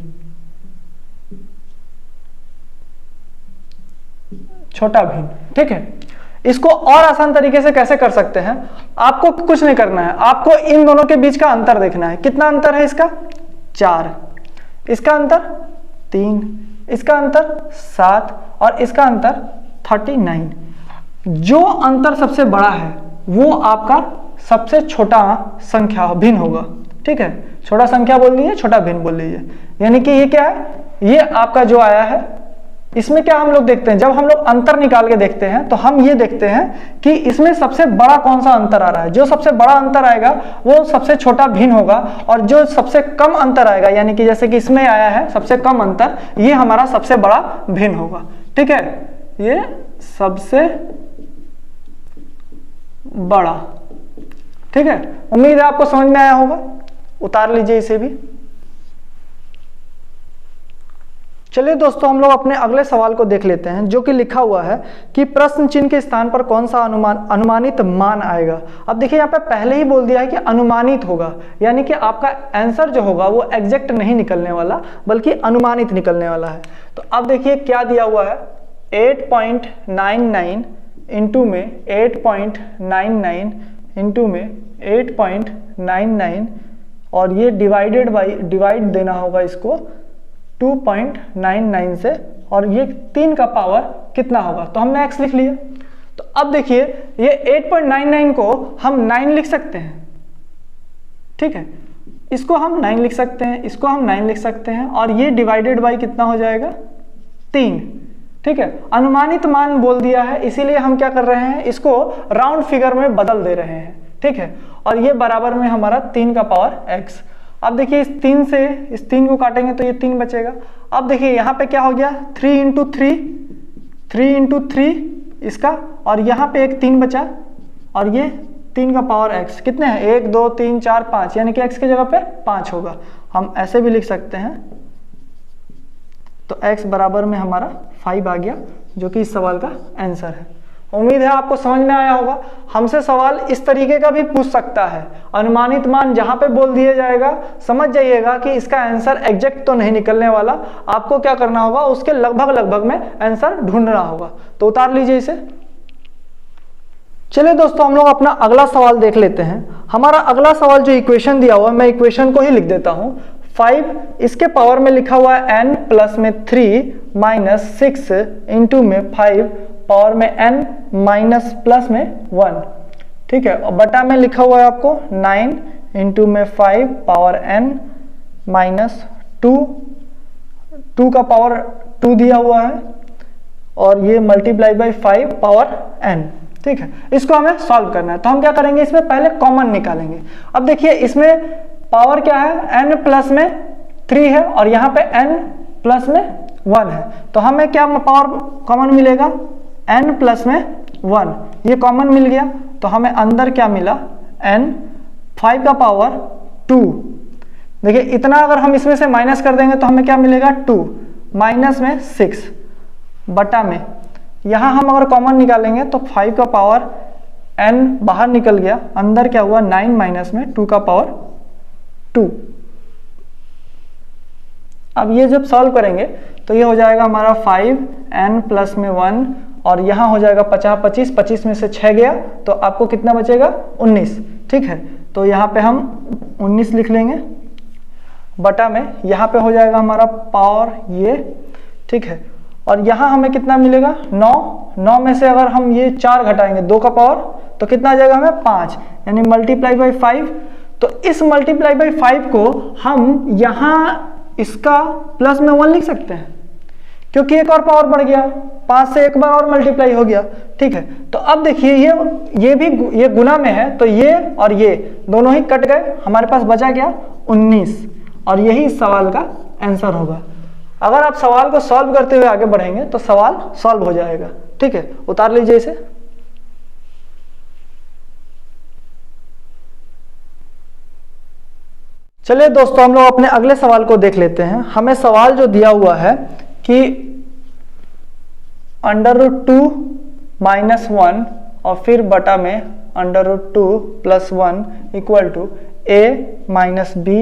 छोटा भिन्न, ठीक है। इसको और आसान तरीके से कैसे कर सकते हैं, आपको कुछ नहीं करना है, आपको इन दोनों के बीच का अंतर देखना है। कितना अंतर है इसका, 4, इसका अंतर 3, इसका अंतर 7 और इसका अंतर 39। जो अंतर सबसे बड़ा है वो आपका सबसे छोटा संख्या भिन्न होगा, ठीक है। छोटा संख्या बोल लीजिए, छोटा भिन्न बोल लीजिए। यानी कि ये क्या है, ये आपका जो आया है, इसमें क्या हम लोग देखते हैं, जब हम लोग अंतर निकाल के देखते हैं तो हम ये देखते हैं कि इसमें सबसे बड़ा कौन सा अंतर आ रहा है। जो सबसे बड़ा अंतर आएगा वो सबसे छोटा भिन्न होगा और जो सबसे कम अंतर आएगा, यानी कि जैसे कि इसमें आया है सबसे कम अंतर, ये हमारा सबसे बड़ा भिन्न होगा, ठीक है। ये सबसे बड़ा, ठीक है। उम्मीद है आपको समझ में आया होगा। उतार लीजिए इसे भी। चलिए दोस्तों हम लोग अपने अगले सवाल को देख लेते हैं, जो कि लिखा हुआ है कि प्रश्न चिन्ह के स्थान पर कौन सा अनुमानित मान आएगा। अब देखिए यहाँ पे पहले ही बोल दिया है कि अनुमानित होगा, यानी कि आपका आंसर जो होगा वो एग्जैक्ट नहीं निकलने वाला बल्कि अनुमानित निकलने वाला है। तो अब देखिए क्या दिया हुआ है, 8.99 इंटू में 8.99 इंटू में 8.99 और ये डिवाइड देना होगा इसको 2.99 से और ये 3 का पावर कितना होगा, तो हमने x लिख लिया। तो अब देखिए ये 8.99 को हम 9 लिख सकते हैं, ठीक है, इसको हम 9 लिख सकते हैं, इसको हम 9 लिख सकते हैं और ये डिवाइडेड बाय कितना हो जाएगा, 3, ठीक है। अनुमानित मान बोल दिया है, इसीलिए हम क्या कर रहे हैं, इसको राउंड फिगर में बदल दे रहे हैं, ठीक है। और ये बराबर में हमारा 3 का पावर x। अब देखिए इस 3 से इस 3 को काटेंगे तो ये 3 बचेगा। अब देखिए यहाँ पे क्या हो गया, 3 इंटू 3 इसका और यहाँ पे एक 3 बचा और ये 3 का पावर x कितने हैं, 1 2 3 4 5, यानी कि x की जगह पे 5 होगा। हम ऐसे भी लिख सकते हैं, तो x बराबर में हमारा 5 आ गया, जो कि इस सवाल का आंसर है। उम्मीद है आपको समझ में आया होगा। हमसे सवाल इस तरीके का भी पूछ सकता है, अनुमानित मान जहां पे बोल दिया जाएगा समझ जाइएगा कि इसका आंसर एग्जैक्ट तो नहीं निकलने वाला, आपको क्या करना होगा, उसके लगभग में आंसर ढूंढना होगा। तो उतार लीजिए इसे। चलिए दोस्तों, हम लोग अपना अगला सवाल देख लेते हैं। हमारा अगला सवाल जो इक्वेशन दिया हुआ है, मैं इक्वेशन को ही लिख देता हूं। 5 इसके पावर में लिखा हुआ है n प्लस में 3 माइनस 6 इंटू में 5 पावर में n माइनस प्लस में 1, ठीक है। और बटा में लिखा हुआ है आपको 9 इंटू में 5 पावर n माइनस 2 का पावर 2 दिया हुआ है, और ये मल्टीप्लाई बाई 5 पावर n, ठीक है। इसको हमें सॉल्व करना है। तो हम क्या करेंगे, इसमें पहले कॉमन निकालेंगे। अब देखिए इसमें पावर क्या है, n प्लस में 3 है और यहाँ पे n प्लस में 1 है। तो हमें क्या पावर कॉमन मिलेगा, n प्लस में 1, ये कॉमन मिल गया। तो हमें अंदर क्या मिला, n 5 का पावर 2। देखिए इतना अगर हम इसमें से माइनस कर देंगे तो हमें क्या मिलेगा, 2 माइनस में 6 बटा में, यहाँ हम अगर कॉमन निकालेंगे तो 5 का पावर n बाहर निकल गया, अंदर क्या हुआ 9 माइनस में 2 का पावर 2। अब ये जब सॉल्व करेंगे तो ये हो जाएगा हमारा 5n प्लस में 1, और यहाँ हो जाएगा 50 25 में से 6 गया तो आपको कितना बचेगा, 19, ठीक है। तो यहाँ पे हम 19 लिख लेंगे बटा में, यहाँ पे हो जाएगा हमारा पावर ये, ठीक है। और यहाँ हमें कितना मिलेगा, 9 में से अगर हम ये 4 घटाएंगे 2 का पावर तो कितना आ जाएगा हमें 5, यानी मल्टीप्लाई बाई 5। तो इस मल्टीप्लाई बाई 5 को हम यहाँ इसका प्लस में 1 लिख सकते हैं, क्योंकि एक और पावर बढ़ गया, 5 से एक बार और मल्टीप्लाई हो गया, ठीक है। तो अब देखिए ये गुना में है, तो ये और ये दोनों ही कट गए, हमारे पास बचा क्या, 19, और यही इस सवाल का आंसर होगा। अगर आप सवाल को सॉल्व करते हुए आगे बढ़ेंगे तो सवाल सॉल्व हो जाएगा, ठीक है। उतार लीजिए इसे। चलिए दोस्तों, हम लोग अपने अगले सवाल को देख लेते हैं। हमें सवाल जो दिया हुआ है कि √2 माइनस 1 और फिर बटा में √2 plus 1 equal to a minus b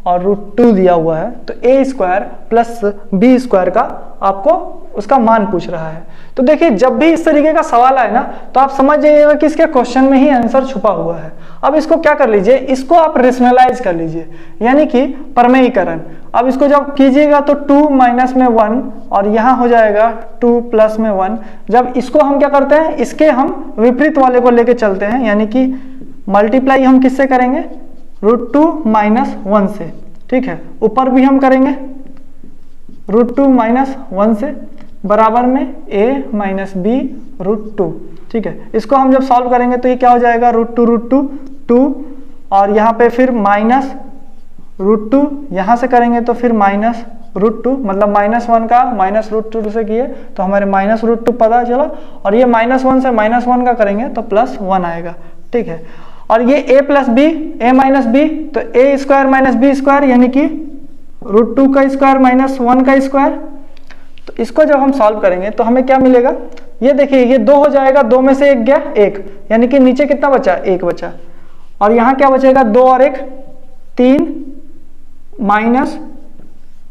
और √2 दिया हुआ है। तो a square plus b square का आपको उसका मान पूछ रहा है। तो देखिए जब भी इस तरीके का सवाल आए ना तो आप समझ जाइएगा कि इसके क्वेश्चन में ही आंसर छुपा हुआ है। अब इसको क्या कर लीजिए, इसको आप रेशनलाइज कर लीजिए, यानी कि प्रमेयीकरण। अब इसको जब कीजिएगा तो 2 माइनस में 1 और यहाँ हो जाएगा 2 प्लस में 1। जब इसको हम क्या करते हैं, इसके हम विपरीत वाले को लेके चलते हैं, यानी कि मल्टीप्लाई हम किससे करेंगे, √2 माइनस 1 से, ठीक है। ऊपर भी हम करेंगे √2 माइनस 1 से, बराबर में a माइनस b √2, ठीक है। इसको हम जब सॉल्व करेंगे तो ये क्या हो जाएगा, √2 2, और यहाँ पे फिर माइनस √2, यहाँ से करेंगे तो फिर माइनस √2, मतलब -1 का माइनस √2 से किए तो हमारे माइनस √2 पता चला, और ये -1 से -1 का करेंगे तो +1 आएगा, ठीक है। और ये a plus b, a minus b, तो a square minus b square, यानी कि √2 का स्क्वायर माइनस 1 का स्क्वायर। तो इसको जब हम सॉल्व करेंगे तो हमें क्या मिलेगा, ये देखिए ये 2 हो जाएगा, 2 में से 1 गया 1, यानी कि नीचे कितना बचा, 1 बचा, और यहाँ क्या बचेगा, 2 और 1 3 माइनस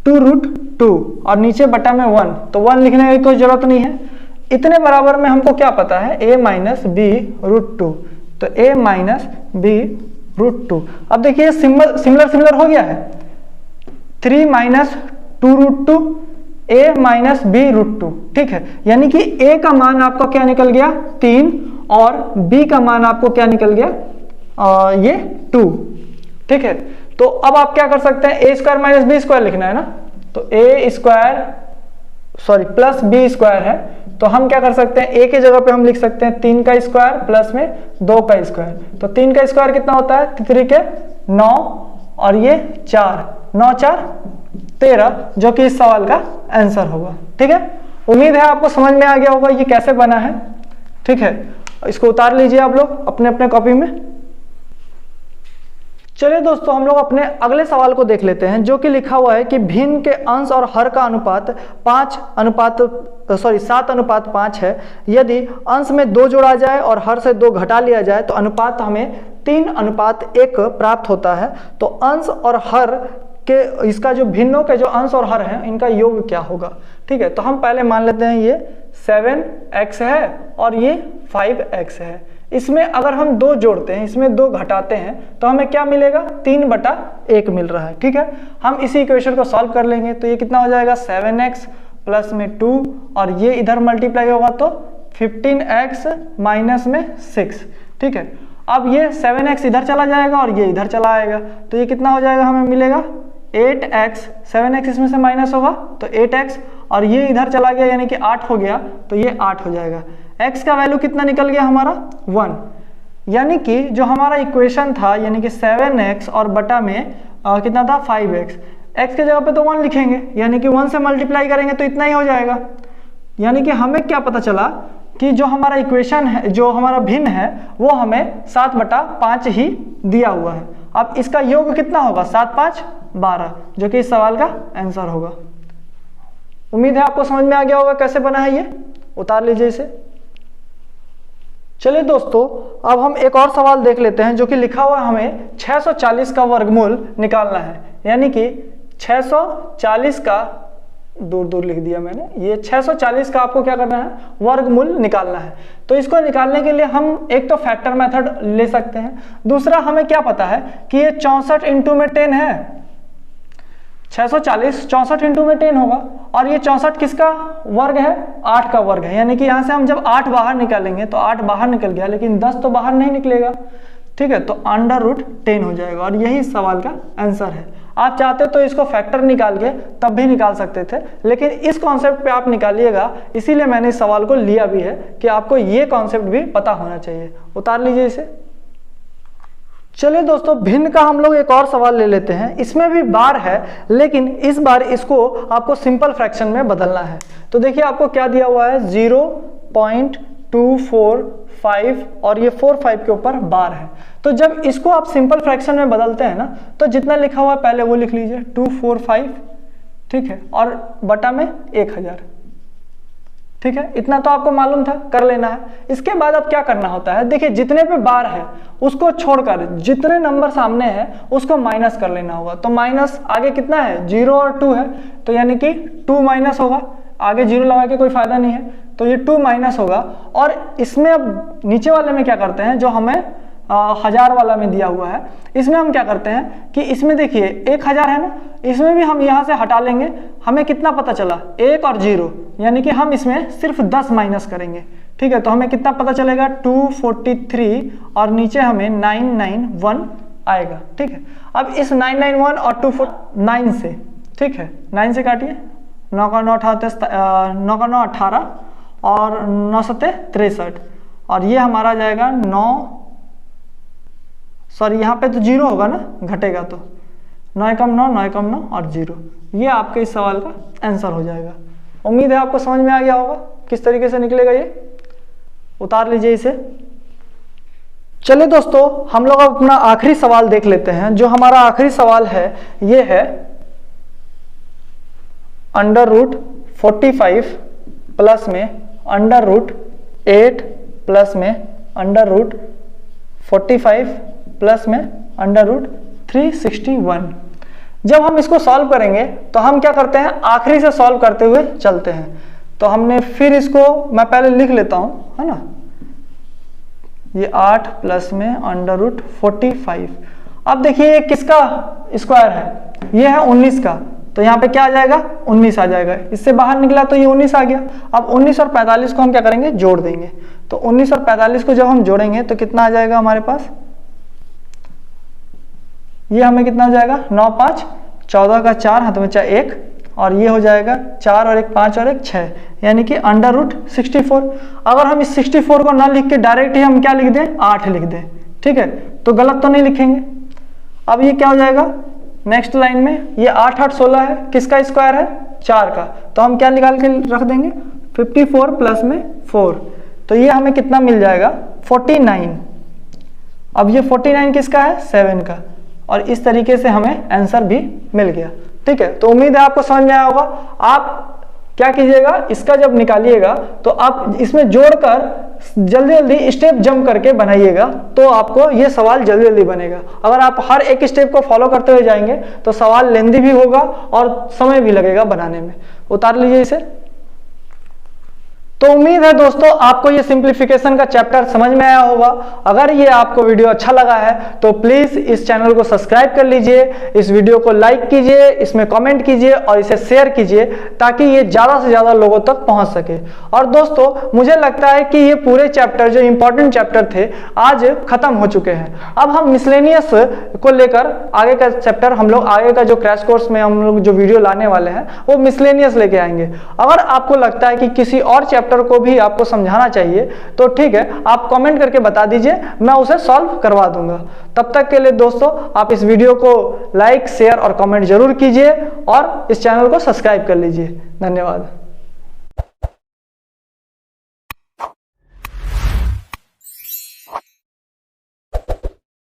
2√2 और नीचे बटा में 1, तो 1 लिखने की कोई जरूरत नहीं है। इतने बराबर में हमको क्या पता है, a माइनस b √2, तो a माइनस b √2। अब देखिए सिमिलर हो गया है, 3 माइनस 2√2 a माइनस b √2, ठीक है। यानी कि a का मान आपका क्या निकल गया, 3, और b का मान आपको क्या निकल गया, ये 2, ठीक है। तो अब आप क्या कर सकते हैं, a square minus b square लिखना है ना, तो a square plus b square है, तो हम क्या कर सकते हैं, a की जगह पे हम लिख सकते हैं 3 का स्क्वायर प्लस में 2 का स्क्वायर। तो 3 का स्क्वायर कितना होता है, 3 के 9, और ये 4, 9 4 13, जो कि इस सवाल का आंसर होगा, ठीक है। उम्मीद है आपको समझ में आ गया होगा ये कैसे बना है, ठीक है। इसको उतार लीजिए आप लोग अपने अपने कॉपी में। चलिए दोस्तों, हम लोग अपने अगले सवाल को देख लेते हैं, जो कि लिखा हुआ है कि भिन्न के अंश और हर का अनुपात 7:5 है। यदि अंश में 2 जोड़ा जाए और हर से 2 घटा लिया जाए तो अनुपात हमें 3:1 प्राप्त होता है। तो अंश और हर के इसका जो भिन्नों के जो अंश और हर हैं इनका योग क्या होगा। ठीक है, तो हम पहले मान लेते हैं ये 7x है और ये 5x है। इसमें अगर हम 2 जोड़ते हैं, इसमें 2 घटाते हैं तो हमें क्या मिलेगा, 3/1 मिल रहा है। ठीक है, हम इसी इक्वेशन को सॉल्व कर लेंगे तो ये कितना हो जाएगा, 7x प्लस में 2 और ये इधर मल्टीप्लाई होगा तो 15x माइनस में 6। ठीक है, अब ये 7x इधर चला जाएगा और ये इधर चला आएगा तो ये कितना हो जाएगा, हमें मिलेगा 8x। 7x इसमें से माइनस होगा तो 8x और ये इधर चला गया यानी कि 8 हो गया तो ये 8 हो जाएगा। x का वैल्यू कितना निकल गया हमारा, 1। यानी कि जो हमारा इक्वेशन था यानी कि 7x और बटा में कितना था, 5x। x के जगह पे तो 1 लिखेंगे यानी कि 1 से मल्टीप्लाई करेंगे तो इतना ही हो जाएगा। यानी कि हमें क्या पता चला कि जो हमारा इक्वेशन है, जो हमारा भिन्न है वो हमें 7/5 ही दिया हुआ है। अब इसका योग कितना होगा, 7 5 12, जो कि इस सवाल का आंसर होगा। उम्मीद है आपको समझ में आ गया होगा कैसे बना है ये। उतार लीजिए इसे। चलिए दोस्तों, अब हम एक और सवाल देख लेते हैं, जो कि लिखा हुआ है हमें 640 का वर्गमूल निकालना है। यानी कि 640 का, दूर दूर लिख दिया मैंने, ये 640 का आपको क्या करना है, वर्गमूल निकालना है। तो इसको निकालने के लिए हम एक तो फैक्टर मेथड ले सकते हैं, दूसरा हमें क्या पता है कि ये 64 इंटू में 10 है। 640 64 इंटू में 10 होगा और ये 64 किसका वर्ग है, 8 का वर्ग है। यानी कि यहाँ से हम जब 8 बाहर निकालेंगे तो 8 बाहर निकल गया लेकिन 10 तो बाहर नहीं निकलेगा। ठीक है, तो √10 हो जाएगा और यही इस सवाल का आंसर है। आप चाहते तो इसको फैक्टर निकाल के तब भी निकाल सकते थे, लेकिन इस कॉन्सेप्ट पे आप निकालिएगा, इसीलिए मैंने इस सवाल को लिया भी है कि आपको ये कॉन्सेप्ट भी पता होना चाहिए। उतार लीजिए इसे। चलिए दोस्तों, भिन्न का हम लोग एक और सवाल ले लेते हैं। इसमें भी बार है लेकिन इस बार इसको आपको सिंपल फ्रैक्शन में बदलना है। तो देखिए आपको क्या दिया हुआ है, 0.245 और ये 45 के ऊपर बार है। तो जब इसको आप सिंपल फ्रैक्शन में बदलते हैं ना, तो जितना लिखा हुआ है पहले वो लिख लीजिए, 245। ठीक है, और बटा में 1000। ठीक है, इतना तो आपको मालूम था, कर लेना है। इसके बाद अब क्या करना होता है, देखिए जितने पे बार है उसको छोड़कर जितने नंबर सामने है उसको माइनस कर लेना होगा। तो माइनस आगे कितना है, 0 और 2 है, तो यानी कि 2 माइनस होगा। आगे 0 लगा के कोई फायदा नहीं है, तो ये 2 माइनस होगा। और इसमें अब नीचे वाले में क्या करते हैं, जो हमें 1000 वाला में दिया हुआ है, इसमें हम क्या करते हैं कि इसमें देखिए 1000 है ना, इसमें भी हम यहाँ से हटा लेंगे। हमें कितना पता चला, 1 और 0, यानी कि हम इसमें सिर्फ 10 माइनस करेंगे। ठीक है, तो हमें कितना पता चलेगा, 243 और नीचे हमें 991 आएगा। ठीक है, अब इस 991 और 249 से, ठीक है 9 से काटिए, 9 का 9 18 और 9 सत्ते 63 और ये हमारा जाएगा 9, सॉरी यहाँ पे तो 0 होगा ना, घटेगा तो 9 कम 9 9 कम 9 और 0। ये आपके इस सवाल का आंसर हो जाएगा। उम्मीद है आपको समझ में आ गया होगा किस तरीके से निकलेगा ये। उतार लीजिए इसे। चलिए दोस्तों, हम लोग अपना आखिरी सवाल देख लेते हैं। जो हमारा आखिरी सवाल है ये है √45 प्लस में √8 प्लस में √45 प्लस में √361। जब हम इसको सॉल्व करेंगे तो हम क्या करते हैं, आखिरी से सॉल्व करते हुए चलते हैं। तो हमने फिर इसको मैं पहले लिख लेता हूं, है ना, ये 8 प्लस में √45। अब देखिए ये किसका स्क्वायर है, ये है 19 का, तो यहाँ पे क्या आ जाएगा, 19 आ जाएगा। इससे बाहर निकला तो ये 19 आ गया। अब 19 और 45 को हम क्या करेंगे, जोड़ देंगे। तो 19 और 45 को जब हम जोड़ेंगे तो कितना आ जाएगा हमारे पास, ये हमें कितना हो जाएगा, 9 5 14 का 4 हाथ में 1 और ये हो जाएगा 4 और 1 5 और 1 6, यानी कि √64। अगर हम इस 64 को ना लिख के डायरेक्ट ही हम क्या लिख दें, 8 लिख दें। ठीक है, तो गलत तो नहीं लिखेंगे। अब ये क्या हो जाएगा, नेक्स्ट लाइन में ये 8 8 16 है, किसका स्क्वायर है, 4 का, तो हम क्या निकाल के रख देंगे, 54 प्लस में 4, तो ये हमें कितना मिल जाएगा, 49। अब ये 49 किसका है, 7 का, और इस तरीके से हमें आंसर भी मिल गया। ठीक है, तो उम्मीद है आपको समझ में आया होगा। आप क्या कीजिएगा, इसका जब निकालिएगा तो आप इसमें जोड़कर जल्दी जल्दी स्टेप जंप करके बनाइएगा, तो आपको ये सवाल जल्दी जल्दी बनेगा। अगर आप हर एक स्टेप को फॉलो करते हुए जाएंगे तो सवाल लेंदी भी होगा और समय भी लगेगा बनाने में। उतार लीजिए इसे। तो उम्मीद है दोस्तों आपको ये सिंप्लीफिकेशन का चैप्टर समझ में आया होगा। अगर ये आपको वीडियो अच्छा लगा है तो प्लीज इस चैनल को सब्सक्राइब कर लीजिए, इस वीडियो को लाइक कीजिए, इसमें कमेंट कीजिए और इसे शेयर कीजिए ताकि ये ज्यादा से ज्यादा लोगों तक पहुंच सके। और दोस्तों मुझे लगता है कि ये पूरे चैप्टर जो इंपॉर्टेंट चैप्टर थे आज खत्म हो चुके हैं। अब हम मिसलेनियस को लेकर आगे का चैप्टर, हम लोग आगे का जो क्रैश कोर्स में हम लोग जो वीडियो लाने वाले हैं वो मिसलेनियस लेके आएंगे। अगर आपको लगता है कि किसी और चैप्टर को भी आपको समझाना चाहिए तो ठीक है, आप कमेंट करके बता दीजिए, मैं उसे सॉल्व करवा दूंगा। तब तक के लिए दोस्तों आप इस वीडियो को लाइक, शेयर और कमेंट जरूर कीजिए और इस चैनल को सब्सक्राइब कर लीजिए। धन्यवाद।